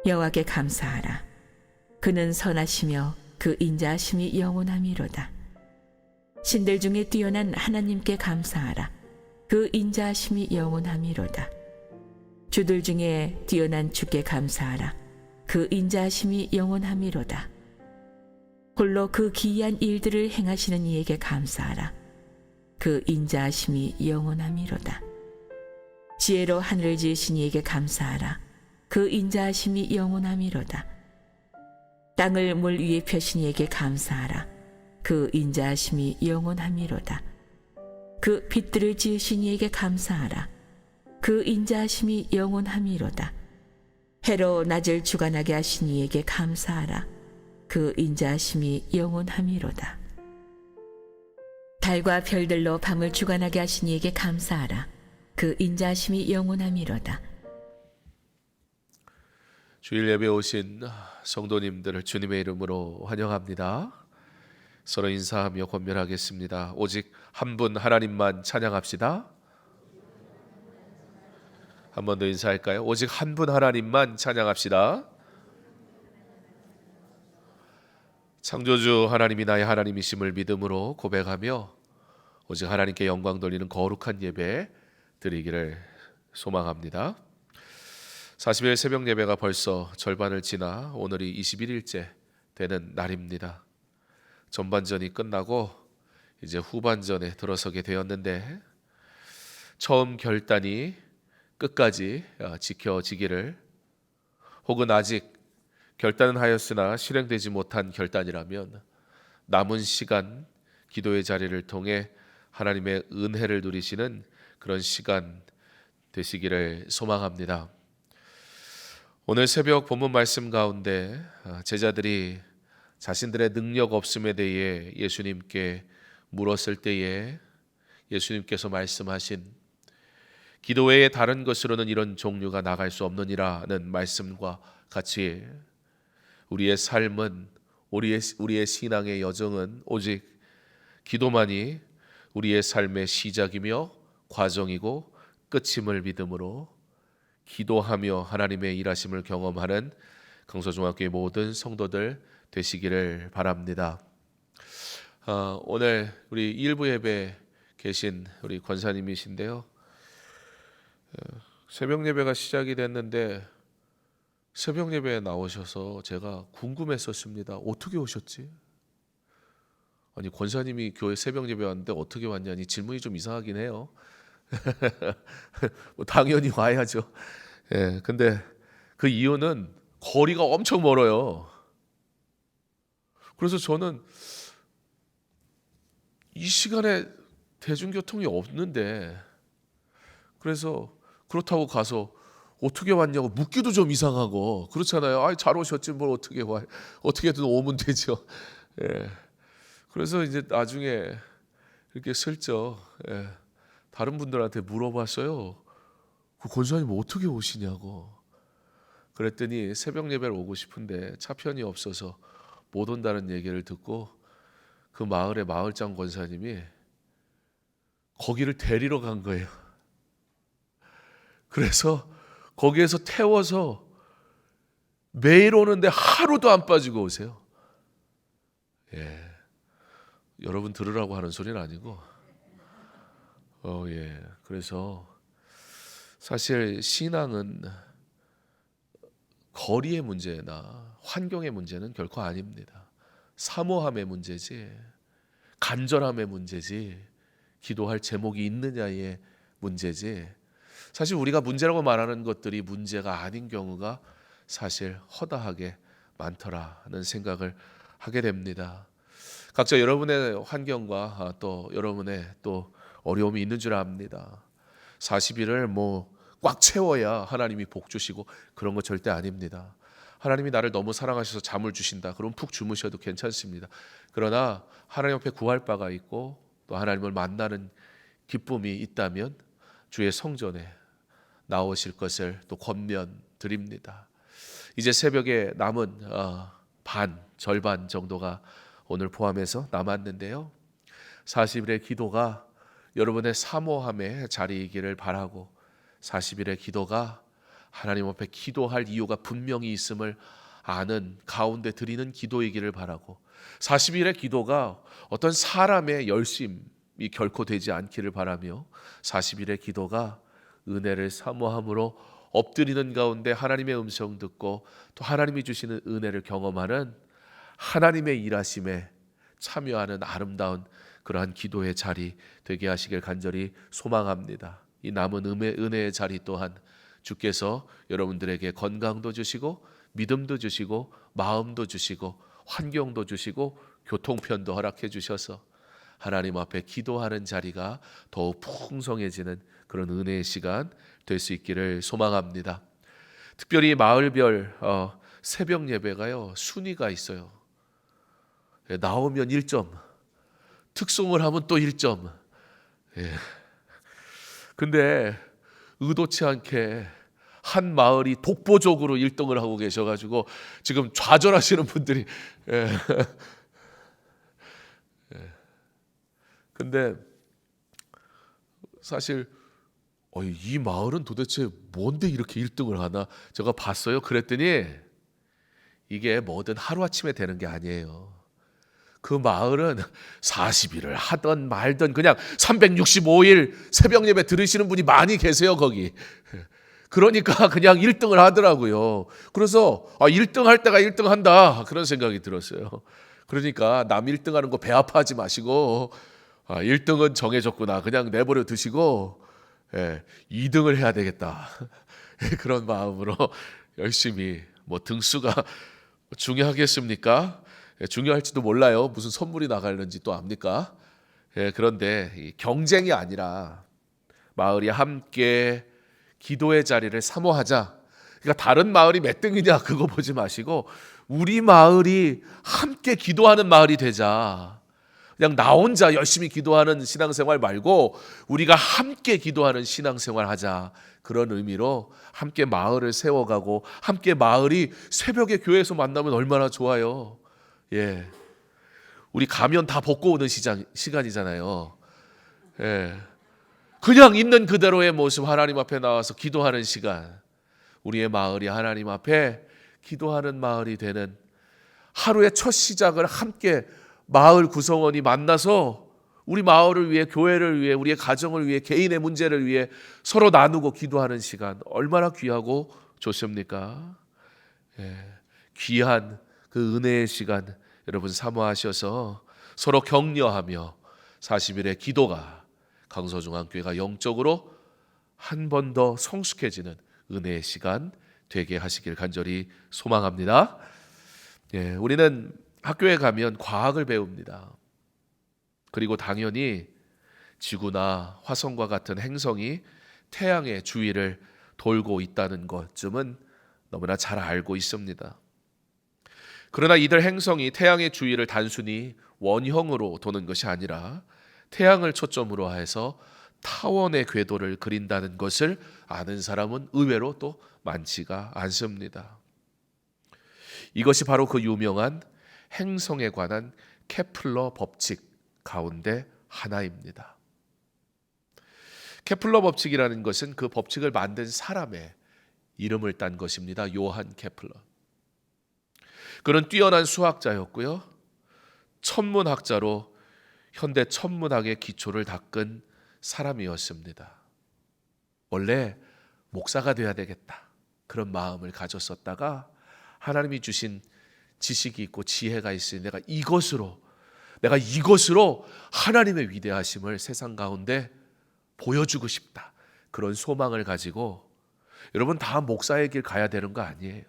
여호와께 감사하라. 그는 선하시며 그 인자하심이 영원함이로다. 신들 중에 뛰어난 하나님께 감사하라. 그 인자하심이 영원함이로다. 주들 중에 뛰어난 주께 감사하라. 그 인자하심이 영원함이로다. 홀로 그 기이한 일들을 행하시는 이에게 감사하라. 그 인자하심이 영원함이로다. 지혜로 하늘을 지으신 이에게 감사하라. 그 인자하심이 영원함이로다. 땅을 물 위에 펴신 이에게 감사하라. 그 인자하심이 영원함이로다. 그 빛들을 지으신 이에게 감사하라. 그 인자하심이 영원함이로다. 해로 낮을 주관하게 하신 이에게 감사하라. 그 인자하심이 영원함이로다. 달과 별들로 밤을 주관하게 하신 이에게 감사하라. 그 인자하심이 영원함이로다. 주일 예배 오신 성도님들을 주님의 이름으로 환영합니다. 서로 인사하며 권면하겠습니다. 오직 한 분 하나님만 찬양합시다. 한 번 더 인사할까요? 오직 한 분 하나님만 찬양합시다. 창조주 하나님이 나의 하나님이심을 믿음으로 고백하며 오직 하나님께 영광 돌리는 거룩한 예배 드리기를 소망합니다. 40일 새벽 예배가 벌써 절반을 지나 오늘이 21일째 되는 날입니다. 전반전이 끝나고 이제 후반전에 들어서게 되었는데 처음 결단이 끝까지 지켜지기를, 혹은 아직 결단은 하였으나 실행되지 못한 결단이라면 남은 시간 기도의 자리를 통해 하나님의 은혜를 누리시는 그런 시간 되시기를 소망합니다. 오늘 새벽 본문 말씀 가운데 제자들이 자신들의 능력 없음에 대해 예수님께 물었을 때에 예수님께서 말씀하신 기도 외에 다른 것으로는 이런 종류가 나갈 수 없느니라는 말씀과 같이 우리의 삶은, 우리의 신앙의 여정은 오직 기도만이 우리의 삶의 시작이며 과정이고 끝임을 믿음으로 기도하며 하나님의 일하심을 경험하는 강서중학교의 모든 성도들 되시기를 바랍니다. 오늘 우리 일부 예배 계신 우리 권사님이신데요. 새벽 예배가 시작이 됐는데 새벽 예배에 나오셔서 제가 궁금했었습니다. 어떻게 오셨지? 아니, 권사님이 교회 새벽 예배 왔는데 어떻게 왔냐니 질문이 좀 이상하긴 해요. 뭐 당연히 와야죠. 예, 근데 그 이유는 거리가 엄청 멀어요. 그래서 저는 이 시간에 대중교통이 없는데, 그래서 그렇다고 가서 어떻게 왔냐고 묻기도 좀 이상하고 그렇잖아요. 아, 잘 오셨지 뭘 어떻게 와? 어떻게든 오면 되죠. 예. 그래서 이제 나중에 이렇게 슬쩍 다른 분들한테 물어봤어요. 그 권사님 어떻게 오시냐고. 그랬더니 새벽 예배를 오고 싶은데 차편이 없어서 못 온다는 얘기를 듣고 그 마을의 마을장 권사님이 거기를 데리러 간 거예요. 그래서 거기에서 태워서 매일 오는데 하루도 안 빠지고 오세요. 예. 여러분 들으라고 하는 소리는 아니고, 예. 그래서 사실 신앙은 거리의 문제나 환경의 문제는 결코 아닙니다. 사모함의 문제지, 간절함의 문제지, 기도할 제목이 있느냐의 문제지, 사실 우리가 문제라고 말하는 것들이 문제가 아닌 경우가 사실 허다하게 많더라는 생각을 하게 됩니다. 각자 여러분의 환경과 또 여러분의 또 어려움이 있는 줄 압니다. 40일을 꽉 채워야 하나님이 복 주시고 그런 거 절대 아닙니다. 하나님이 나를 너무 사랑하셔서 잠을 주신다. 그럼 푹 주무셔도 괜찮습니다. 그러나 하나님 앞에 구할 바가 있고 또 하나님을 만나는 기쁨이 있다면 주의 성전에 나오실 것을 또 권면드립니다. 이제 새벽에 남은 절반 정도가 오늘 포함해서 남았는데요. 40일의 기도가 여러분의 사모함의 자리이기를 바라고 40일의 기도가 하나님 앞에 기도할 이유가 분명히 있음을 아는 가운데 드리는 기도이기를 바라고, 40일의 기도가 어떤 사람의 열심이 결코 되지 않기를 바라며, 40일의 기도가 은혜를 사모함으로 엎드리는 가운데 하나님의 음성 듣고 또 하나님이 주시는 은혜를 경험하는 하나님의 일하심에 참여하는 아름다운 그러한 기도의 자리 되게 하시길 간절히 소망합니다. 이 남은 은혜의 자리 또한 주께서 여러분들에게 건강도 주시고 믿음도 주시고 마음도 주시고 환경도 주시고 교통편도 허락해 주셔서 하나님 앞에 기도하는 자리가 더욱 풍성해지는 그런 은혜의 시간 될 수 있기를 소망합니다. 특별히 마을별 새벽 예배가요, 순위가 있어요. 나오면 1점, 특송을 하면 또 1점. 근데 의도치 않게 한 마을이 독보적으로 1등을 하고 계셔가지고 지금 좌절하시는 분들이. 근데 사실 이 마을은 도대체 뭔데 이렇게 1등을 하나 제가 봤어요. 그랬더니 이게 뭐든 하루아침에 되는 게 아니에요. 그 마을은 40일을 하던 말던 그냥 365일 새벽 예배 들으시는 분이 많이 계세요, 거기. 그러니까 그냥 1등을 하더라고요. 그래서 1등 할 때가 1등 한다, 그런 생각이 들었어요. 그러니까 남 1등 하는 거 배 아파하지 마시고 1등은 정해졌구나, 그냥 내버려 두시고 2등을 해야 되겠다. 그런 마음으로 열심히, 뭐 등수가 중요하겠습니까? 중요할지도 몰라요. 무슨 선물이 나가는지 또 압니까? 그런데 경쟁이 아니라 마을이 함께 기도의 자리를 사모하자. 그러니까 다른 마을이 몇 등이냐 그거 보지 마시고 우리 마을이 함께 기도하는 마을이 되자. 그냥 나 혼자 열심히 기도하는 신앙생활 말고 우리가 함께 기도하는 신앙생활 하자. 그런 의미로 함께 마을을 세워가고 함께 마을이 새벽에 교회에서 만나면 얼마나 좋아요. 우리 가면 다 벗고 오는 시간이잖아요. 그냥 있는 그대로의 모습 하나님 앞에 나와서 기도하는 시간. 우리의 마을이 하나님 앞에 기도하는 마을이 되는 하루의 첫 시작을 함께 마을 구성원이 만나서 우리 마을을 위해, 교회를 위해, 우리의 가정을 위해, 개인의 문제를 위해 서로 나누고 기도하는 시간, 얼마나 귀하고 좋습니까? 귀한 그 은혜의 시간 여러분 사모하셔서 서로 격려하며 40일의 기도가 강서중앙교회가 영적으로 한 번 더 성숙해지는 은혜의 시간 되게 하시길 간절히 소망합니다. 우리는 학교에 가면 과학을 배웁니다. 그리고 당연히 지구나 화성과 같은 행성이 태양의 주위를 돌고 있다는 것쯤은 너무나 잘 알고 있습니다. 그러나 이들 행성이 태양의 주위를 단순히 원형으로 도는 것이 아니라 태양을 초점으로 해서 타원의 궤도를 그린다는 것을 아는 사람은 의외로 또 많지가 않습니다. 이것이 바로 그 유명한 행성에 관한 케플러 법칙 가운데 하나입니다. 케플러 법칙이라는 것은 그 법칙을 만든 사람의 이름을 딴 것입니다. 요한 케플러. 그는 뛰어난 수학자였고요, 천문학자로 현대 천문학의 기초를 닦은 사람이었습니다. 원래 목사가 돼야 되겠다 그런 마음을 가졌었다가 하나님이 주신 지식이 있고 지혜가 있으니 내가 이것으로 하나님의 위대하심을 세상 가운데 보여주고 싶다, 그런 소망을 가지고, 여러분 다 목사의 길 가야 되는 거 아니에요.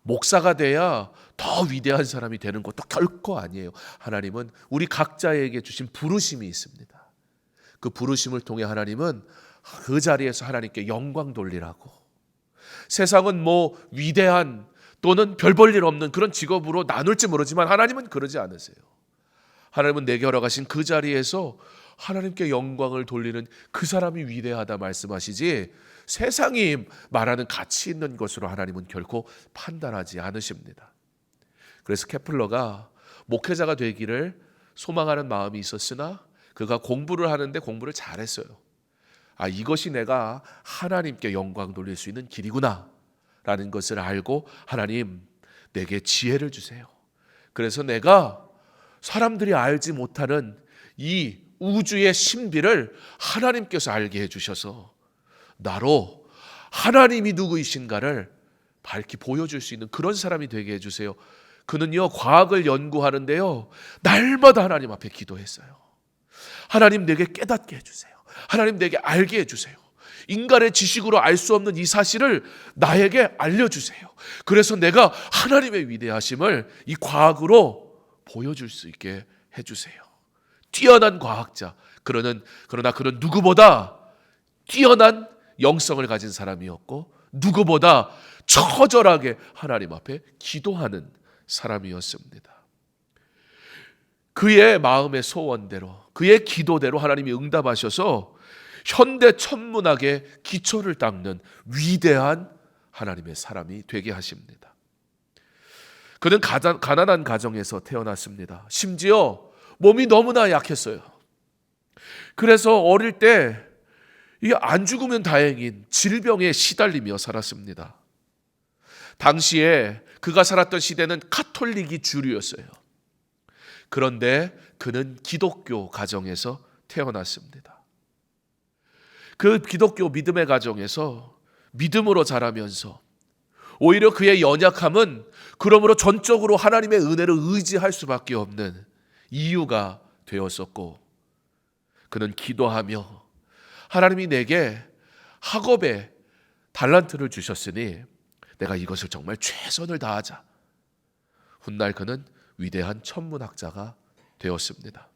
목사가 돼야 더 위대한 사람이 되는 것도 결코 아니에요. 하나님은 우리 각자에게 주신 부르심이 있습니다. 그 부르심을 통해 하나님은 그 자리에서 하나님께 영광 돌리라고, 세상은 뭐 위대한 또는 별 볼 일 없는 그런 직업으로 나눌지 모르지만 하나님은 그러지 않으세요. 하나님은 내게 허락하신 그 자리에서 하나님께 영광을 돌리는 그 사람이 위대하다 말씀하시지, 세상이 말하는 가치 있는 것으로 하나님은 결코 판단하지 않으십니다. 그래서 케플러가 목회자가 되기를 소망하는 마음이 있었으나 그가 공부를 하는데 공부를 잘했어요. 아, 이것이 내가 하나님께 영광 돌릴 수 있는 길이구나 라는 것을 알고, 하나님 내게 지혜를 주세요. 그래서 내가 사람들이 알지 못하는 이 우주의 신비를 하나님께서 알게 해주셔서 나로 하나님이 누구이신가를 밝히 보여줄 수 있는 그런 사람이 되게 해주세요. 그는요, 과학을 연구하는데요, 날마다 하나님 앞에 기도했어요. 하나님 내게 깨닫게 해주세요. 하나님 내게 알게 해주세요. 인간의 지식으로 알 수 없는 이 사실을 나에게 알려주세요. 그래서 내가 하나님의 위대하심을 이 과학으로 보여줄 수 있게 해주세요. 뛰어난 과학자, 그러나 그는 누구보다 뛰어난 영성을 가진 사람이었고, 누구보다 처절하게 하나님 앞에 기도하는 사람이었습니다. 그의 마음의 소원대로, 그의 기도대로 하나님이 응답하셔서 현대 천문학의 기초를 닦는 위대한 하나님의 사람이 되게 하십니다. 그는 가난한 가정에서 태어났습니다. 심지어 몸이 너무나 약했어요. 그래서 어릴 때 안 죽으면 다행인 질병에 시달리며 살았습니다. 당시에 그가 살았던 시대는 카톨릭이 주류였어요. 그런데 그는 기독교 가정에서 태어났습니다. 그 기독교 믿음의 가정에서 믿음으로 자라면서 오히려 그의 연약함은 그러므로 전적으로 하나님의 은혜를 의지할 수밖에 없는 이유가 되었었고, 그는 기도하며 하나님이 내게 학업에 달란트를 주셨으니 내가 이것을 정말 최선을 다하자. 훗날 그는 위대한 천문학자가 되었습니다.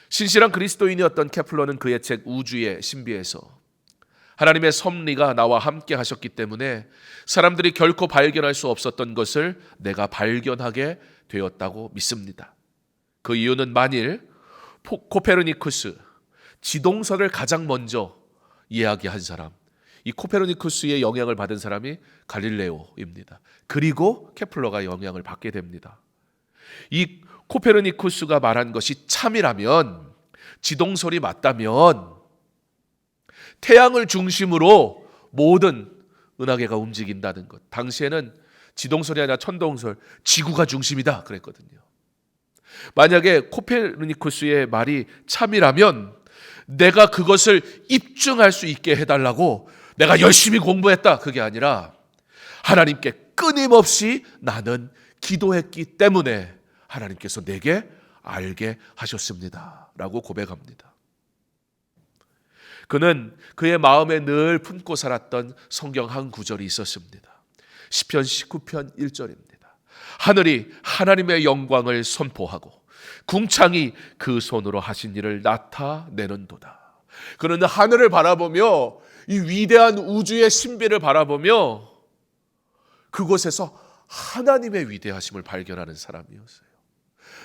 신실한 그리스도인이었던 케플러는 그의 책 우주의 신비에서 하나님의 섭리가 나와 함께 하셨기 때문에 사람들이 결코 발견할 수 없었던 것을 내가 발견하게 되었다고 믿습니다. 그 이유는 만일 코페르니쿠스, 지동설을 가장 먼저 이야기한 사람, 이 코페르니쿠스의 영향을 받은 사람이 갈릴레오입니다. 그리고 케플러가 영향을 받게 됩니다. 이 코페르니쿠스가 말한 것이 참이라면, 지동설이 맞다면 태양을 중심으로 모든 은하계가 움직인다는 것. 당시에는 지동설이 아니라 천동설, 지구가 중심이다 그랬거든요. 만약에 코페르니쿠스의 말이 참이라면 내가 그것을 입증할 수 있게 해달라고 내가 열심히 공부했다, 그게 아니라 하나님께 끊임없이 나는 기도했기 때문에 하나님께서 내게 알게 하셨습니다 라고 고백합니다. 그는 그의 마음에 늘 품고 살았던 성경 한 구절이 있었습니다. 시편 19편 1절입니다. 하늘이 하나님의 영광을 선포하고 궁창이 그 손으로 하신 일을 나타내는도다. 그는 하늘을 바라보며 이 위대한 우주의 신비를 바라보며 그곳에서 하나님의 위대하심을 발견하는 사람이었어요.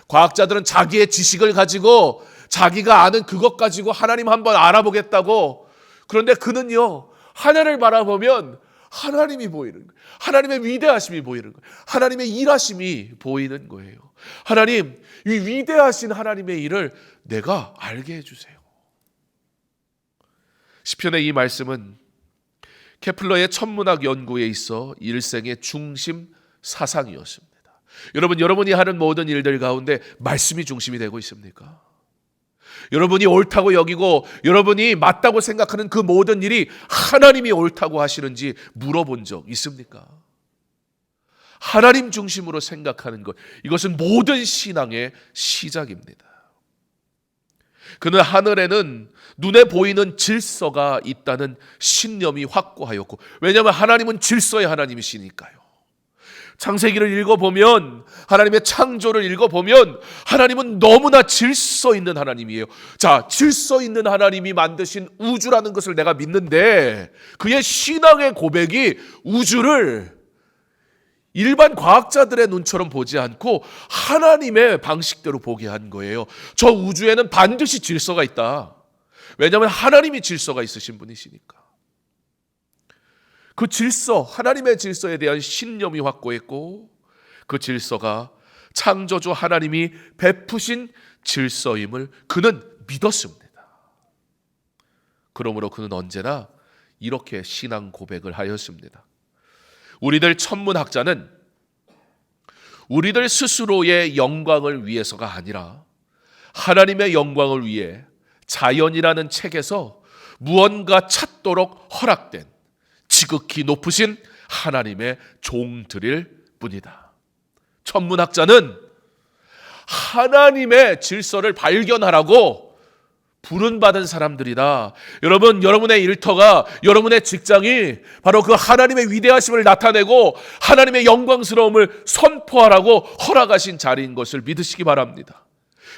과학자들은 자기의 지식을 가지고 자기가 아는 그것 가지고 하나님 한번 알아보겠다고, 그런데 그는요, 하늘을 바라보면 하나님이 보이는 거예요. 하나님의 위대하심이 보이는 거예요. 하나님의 일하심이 보이는 거예요. 하나님, 이 위대하신 하나님의 일을 내가 알게 해주세요. 시편의 이 말씀은 케플러의 천문학 연구에 있어 일생의 중심 사상이었습니다. 여러분이 하는 모든 일들 가운데 말씀이 중심이 되고 있습니까? 여러분이 옳다고 여기고 여러분이 맞다고 생각하는 그 모든 일이 하나님이 옳다고 하시는지 물어본 적 있습니까? 하나님 중심으로 생각하는 것, 이것은 모든 신앙의 시작입니다. 그는 하늘에는 눈에 보이는 질서가 있다는 신념이 확고하였고, 왜냐하면 하나님은 질서의 하나님이시니까요. 창세기를 읽어보면, 하나님의 창조를 읽어보면 하나님은 너무나 질서 있는 하나님이에요. 자, 질서 있는 하나님이 만드신 우주라는 것을 내가 믿는데, 그의 신앙의 고백이 우주를 일반 과학자들의 눈처럼 보지 않고 하나님의 방식대로 보게 한 거예요. 저 우주에는 반드시 질서가 있다. 왜냐하면 하나님이 질서가 있으신 분이시니까. 그 질서, 하나님의 질서에 대한 신념이 확고했고, 그 질서가 창조주 하나님이 베푸신 질서임을 그는 믿었습니다. 그러므로 그는 언제나 이렇게 신앙 고백을 하였습니다. 우리들 천문학자는 우리들 스스로의 영광을 위해서가 아니라 하나님의 영광을 위해 자연이라는 책에서 무언가 찾도록 허락된 지극히 높으신 하나님의 종들일 뿐이다. 천문학자는 하나님의 질서를 발견하라고 부름받은 사람들이다. 여러분, 여러분의 일터가, 여러분의 직장이 바로 그 하나님의 위대하심을 나타내고 하나님의 영광스러움을 선포하라고 허락하신 자리인 것을 믿으시기 바랍니다.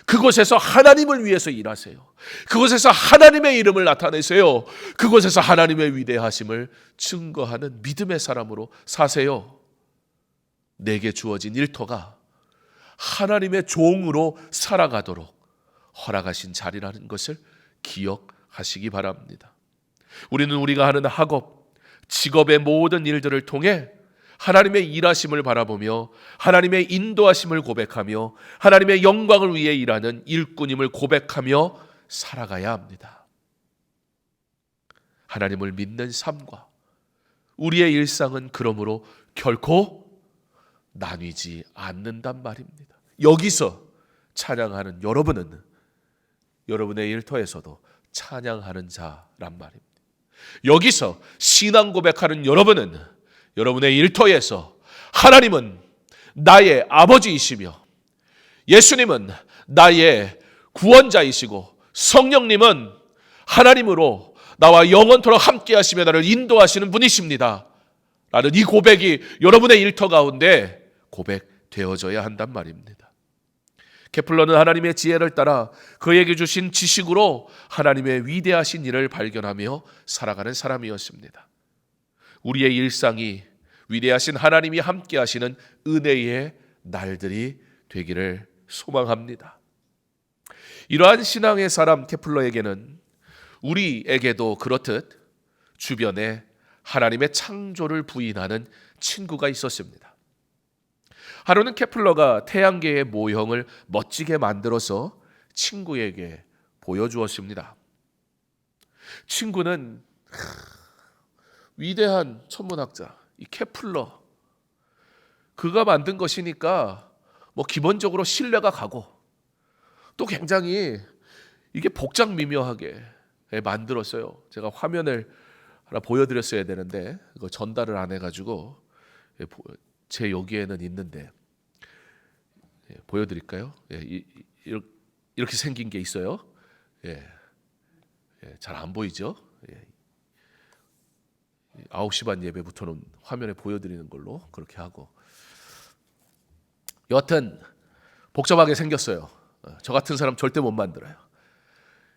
그곳에서 하나님을 위해서 일하세요. 그곳에서 하나님의 이름을 나타내세요. 그곳에서 하나님의 위대하심을 증거하는 믿음의 사람으로 사세요. 내게 주어진 일터가 하나님의 종으로 살아가도록 허락하신 자리라는 것을 기억하시기 바랍니다. 우리는 우리가 하는 학업, 직업의 모든 일들을 통해 하나님의 일하심을 바라보며 하나님의 인도하심을 고백하며 하나님의 영광을 위해 일하는 일꾼임을 고백하며 살아가야 합니다. 하나님을 믿는 삶과 우리의 일상은 그러므로 결코 나뉘지 않는단 말입니다. 여기서 찬양하는 여러분은 여러분의 일터에서도 찬양하는 자란 말입니다. 여기서 신앙 고백하는 여러분은 여러분의 일터에서 하나님은 나의 아버지이시며 예수님은 나의 구원자이시고 성령님은 하나님으로 나와 영원토록 함께 하시며 나를 인도하시는 분이십니다 라는 이 고백이 여러분의 일터 가운데 고백되어져야 한단 말입니다. 케플러는 하나님의 지혜를 따라 그에게 주신 지식으로 하나님의 위대하신 일을 발견하며 살아가는 사람이었습니다. 우리의 일상이 위대하신 하나님이 함께 하시는 은혜의 날들이 되기를 소망합니다. 이러한 신앙의 사람 케플러에게는 우리에게도 그렇듯 주변에 하나님의 창조를 부인하는 친구가 있었습니다. 하루는 케플러가 태양계의 모형을 멋지게 만들어서 친구에게 보여주었습니다. 친구는 위대한 천문학자 이 케플러, 그가 만든 것이니까 뭐 기본적으로 신뢰가 가고 또 굉장히 이게 복장미묘하게 만들었어요. 제가 화면을 하나 보여드렸어야 되는데 이거 전달을 안 해가지고 제 여기에는 있는데 보여드릴까요? 이렇게 생긴 게 있어요. 잘 안 보이죠? 9시 반 예배부터는 화면에 보여드리는 걸로 그렇게 하고, 여하튼 복잡하게 생겼어요. 저 같은 사람 절대 못 만들어요.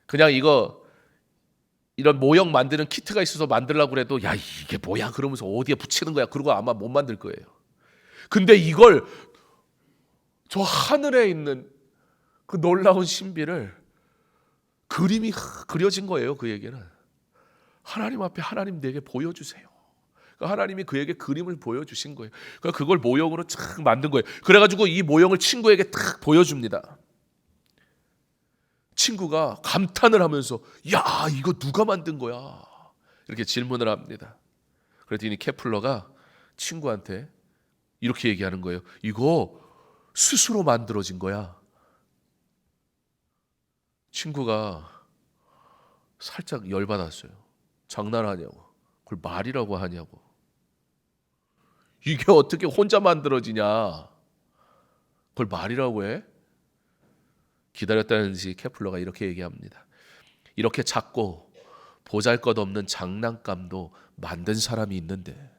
그냥 이런 모형 만드는 키트가 있어서 만들려고 해도 야 이게 뭐야 그러면서 어디에 붙이는 거야 그러고 아마 못 만들 거예요. 근데 이걸 저 하늘에 있는 그 놀라운 신비를 그림이 그려진 거예요. 그에게는 하나님 앞에 하나님 내게 보여주세요. 하나님이 그에게 그림을 보여주신 거예요. 그걸 모형으로 쫙 만든 거예요. 그래가지고 이 모형을 친구에게 탁 보여줍니다. 친구가 감탄을 하면서 야 이거 누가 만든 거야 이렇게 질문을 합니다. 그랬더니 케플러가 친구한테 이렇게 얘기하는 거예요. 이거 스스로 만들어진 거야. 친구가 살짝 열받았어요. 장난하냐고, 그걸 말이라고 하냐고, 이게 어떻게 혼자 만들어지냐, 그걸 말이라고 해? 기다렸다는 듯이 케플러가 이렇게 얘기합니다. 이렇게 작고 보잘것없는 장난감도 만든 사람이 있는데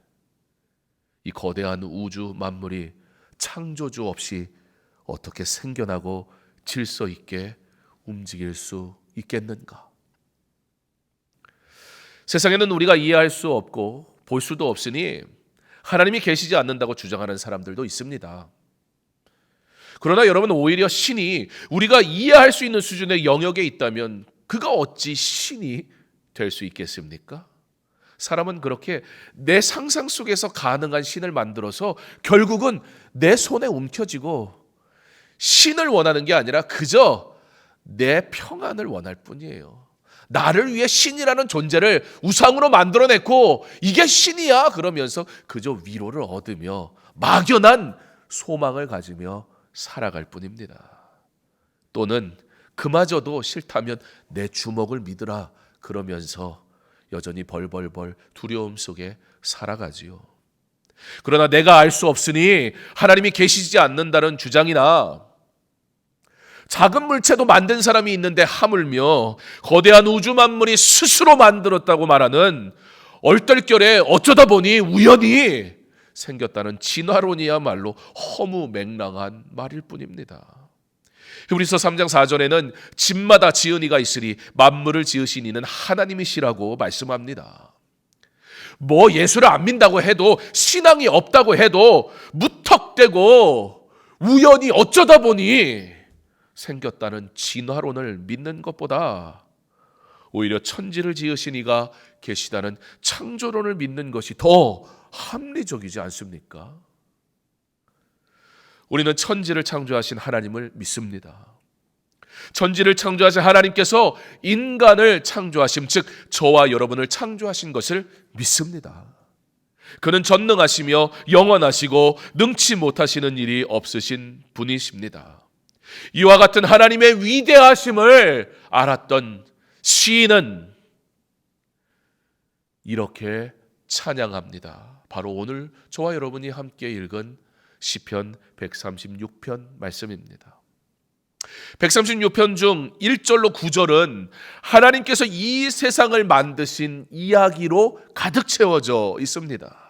이 거대한 우주 만물이 창조주 없이 어떻게 생겨나고 질서 있게 움직일 수 있겠는가? 세상에는 우리가 이해할 수 없고 볼 수도 없으니 하나님이 계시지 않는다고 주장하는 사람들도 있습니다. 그러나 여러분, 오히려 신이 우리가 이해할 수 있는 수준의 영역에 있다면 그가 어찌 신이 될 수 있겠습니까? 사람은 그렇게 내 상상 속에서 가능한 신을 만들어서 결국은 내 손에 움켜쥐고 신을 원하는 게 아니라 그저 내 평안을 원할 뿐이에요. 나를 위해 신이라는 존재를 우상으로 만들어냈고 이게 신이야 그러면서 그저 위로를 얻으며 막연한 소망을 가지며 살아갈 뿐입니다. 또는 그마저도 싫다면 내 주먹을 믿으라 그러면서 여전히 벌벌벌 두려움 속에 살아가지요. 그러나 내가 알 수 없으니 하나님이 계시지 않는다는 주장이나 작은 물체도 만든 사람이 있는데 하물며 거대한 우주 만물이 스스로 만들었다고 말하는 얼떨결에 어쩌다 보니 우연히 생겼다는 진화론이야말로 허무맹랑한 말일 뿐입니다. 히브리서 3장 4절에는 집마다 지은 이가 있으리 만물을 지으신 이는 하나님이시라고 말씀합니다. 뭐 예수를 안 믿는다고 해도 신앙이 없다고 해도 무턱대고 우연히 어쩌다 보니 생겼다는 진화론을 믿는 것보다 오히려 천지를 지으신 이가 계시다는 창조론을 믿는 것이 더 합리적이지 않습니까? 우리는 천지를 창조하신 하나님을 믿습니다. 천지를 창조하신 하나님께서 인간을 창조하심, 즉 저와 여러분을 창조하신 것을 믿습니다. 그는 전능하시며 영원하시고 능치 못하시는 일이 없으신 분이십니다. 이와 같은 하나님의 위대하심을 알았던 시인은 이렇게 찬양합니다. 바로 오늘 저와 여러분이 함께 읽은 시편 136편 말씀입니다. 136편 중 1절로 9절은 하나님께서 이 세상을 만드신 이야기로 가득 채워져 있습니다.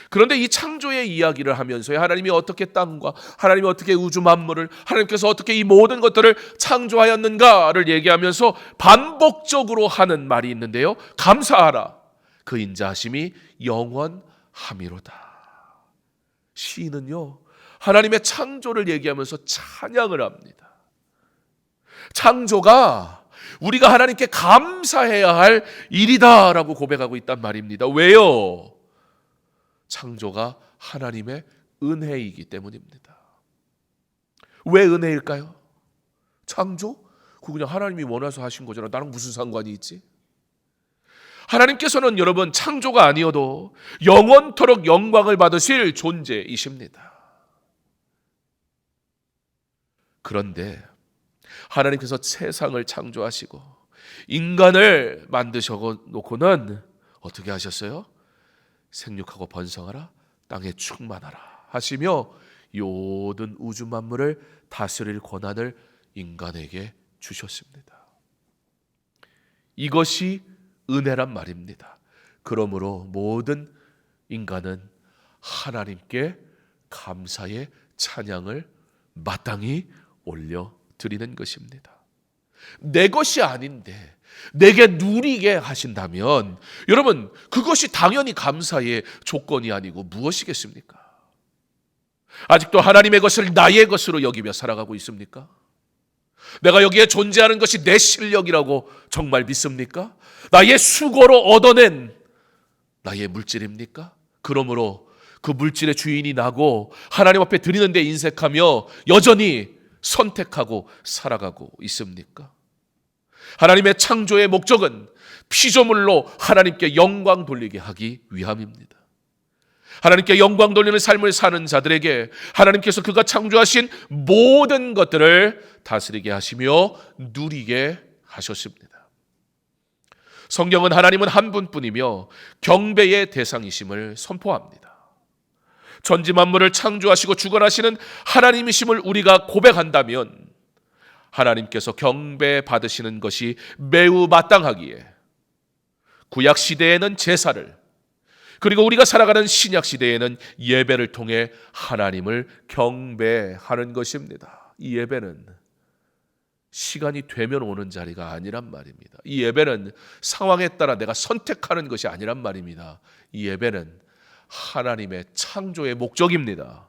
그런데 이 창조의 이야기를 하면서 하나님이 어떻게 땅과 하나님이 어떻게 우주 만물을 하나님께서 어떻게 이 모든 것들을 창조하였는가를 얘기하면서 반복적으로 하는 말이 있는데요. 감사하라. 그 인자하심이 영원함이로다. 시인은요. 하나님의 창조를 얘기하면서 찬양을 합니다. 창조가 우리가 하나님께 감사해야 할 일이다라고 고백하고 있단 말입니다. 왜요? 창조가 하나님의 은혜이기 때문입니다. 왜 은혜일까요? 창조? 그거 그냥 하나님이 원해서 하신 거잖아. 나랑 무슨 상관이 있지? 하나님께서는 여러분 창조가 아니어도 영원토록 영광을 받으실 존재이십니다. 그런데 하나님께서 세상을 창조하시고 인간을 만드셔 놓고는 어떻게 하셨어요? 생육하고 번성하라 땅에 충만하라 하시며 모든 우주 만물을 다스릴 권한을 인간에게 주셨습니다. 이것이 은혜란 말입니다. 그러므로 모든 인간은 하나님께 감사의 찬양을 마땅히 올려드리는 것입니다. 내 것이 아닌데 내게 누리게 하신다면 여러분 그것이 당연히 감사의 조건이 아니고 무엇이겠습니까? 아직도 하나님의 것을 나의 것으로 여기며 살아가고 있습니까? 내가 여기에 존재하는 것이 내 실력이라고 정말 믿습니까? 나의 수고로 얻어낸 나의 물질입니까? 그러므로 그 물질의 주인이 나고 하나님 앞에 드리는 데 인색하며 여전히 선택하고 살아가고 있습니까? 하나님의 창조의 목적은 피조물로 하나님께 영광 돌리게 하기 위함입니다. 하나님께 영광 돌리는 삶을 사는 자들에게 하나님께서 그가 창조하신 모든 것들을 다스리게 하시며 누리게 하셨습니다. 성경은 하나님은 한 분뿐이며 경배의 대상이심을 선포합니다. 천지 만물을 창조하시고 주관하시는 하나님이심을 우리가 고백한다면 하나님께서 경배 받으시는 것이 매우 마땅하기에 구약 시대에는 제사를 그리고 우리가 살아가는 신약 시대에는 예배를 통해 하나님을 경배하는 것입니다. 이 예배는 시간이 되면 오는 자리가 아니란 말입니다. 이 예배는 상황에 따라 내가 선택하는 것이 아니란 말입니다. 이 예배는 하나님의 창조의 목적입니다.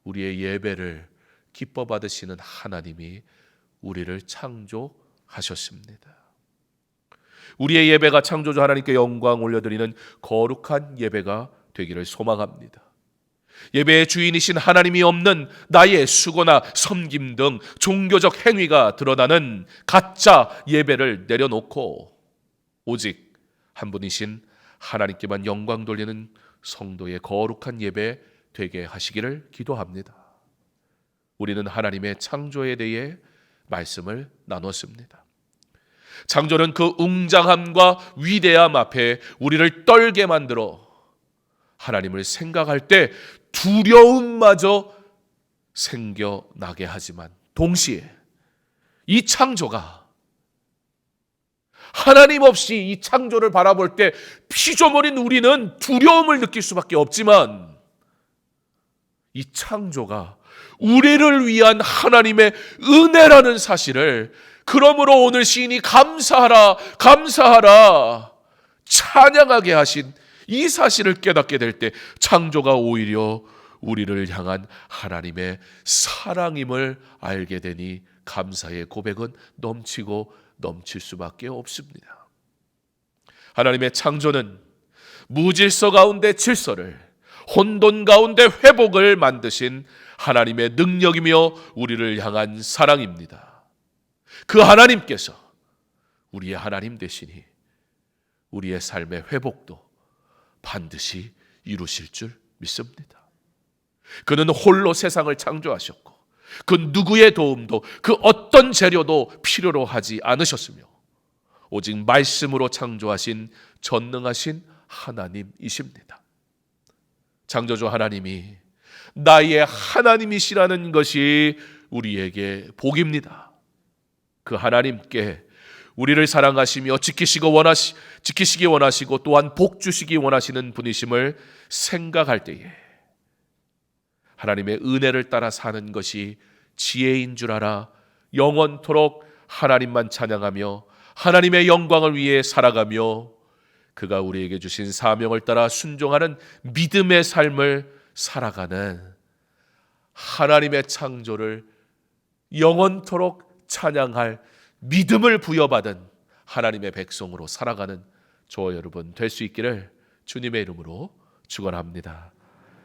우리의 예배를 기뻐 받으시는 하나님이 우리를 창조하셨습니다. 우리의 예배가 창조주 하나님께 영광 올려드리는 거룩한 예배가 되기를 소망합니다. 예배의 주인이신 하나님이 없는 나의 수고나 섬김 등 종교적 행위가 드러나는 가짜 예배를 내려놓고 오직 한 분이신 하나님께만 영광 돌리는 성도의 거룩한 예배 되게 하시기를 기도합니다. 우리는 하나님의 창조에 대해 말씀을 나눴습니다. 창조는 그 웅장함과 위대함 앞에 우리를 떨게 만들어 하나님을 생각할 때 두려움마저 생겨나게 하지만 동시에 이 창조가 하나님 없이 이 창조를 바라볼 때 피조물인 우리는 두려움을 느낄 수밖에 없지만 이 창조가 우리를 위한 하나님의 은혜라는 사실을 그러므로 오늘 시인이 감사하라 감사하라 찬양하게 하신 이 사실을 깨닫게 될 때 창조가 오히려 우리를 향한 하나님의 사랑임을 알게 되니 감사의 고백은 넘치고 넘칠 수밖에 없습니다. 하나님의 창조는 무질서 가운데 질서를, 혼돈 가운데 회복을 만드신 하나님의 능력이며 우리를 향한 사랑입니다. 그 하나님께서 우리의 하나님 되시니 우리의 삶의 회복도 반드시 이루실 줄 믿습니다. 그는 홀로 세상을 창조하셨고 그 누구의 도움도 그 어떤 재료도 필요로 하지 않으셨으며 오직 말씀으로 창조하신 전능하신 하나님이십니다. 창조주 하나님이 나의 하나님이시라는 것이 우리에게 복입니다. 그 하나님께 우리를 사랑하시며 지키시기 원하시고 또한 복 주시기 원하시는 분이심을 생각할 때에 하나님의 은혜를 따라 사는 것이 지혜인 줄 알아 영원토록 하나님만 찬양하며 하나님의 영광을 위해 살아가며 그가 우리에게 주신 사명을 따라 순종하는 믿음의 삶을 살아가는 하나님의 창조를 영원토록 찬양할 믿음을 부여받은 하나님의 백성으로 살아가는 저와 여러분 될 수 있기를 주님의 이름으로 축원합니다.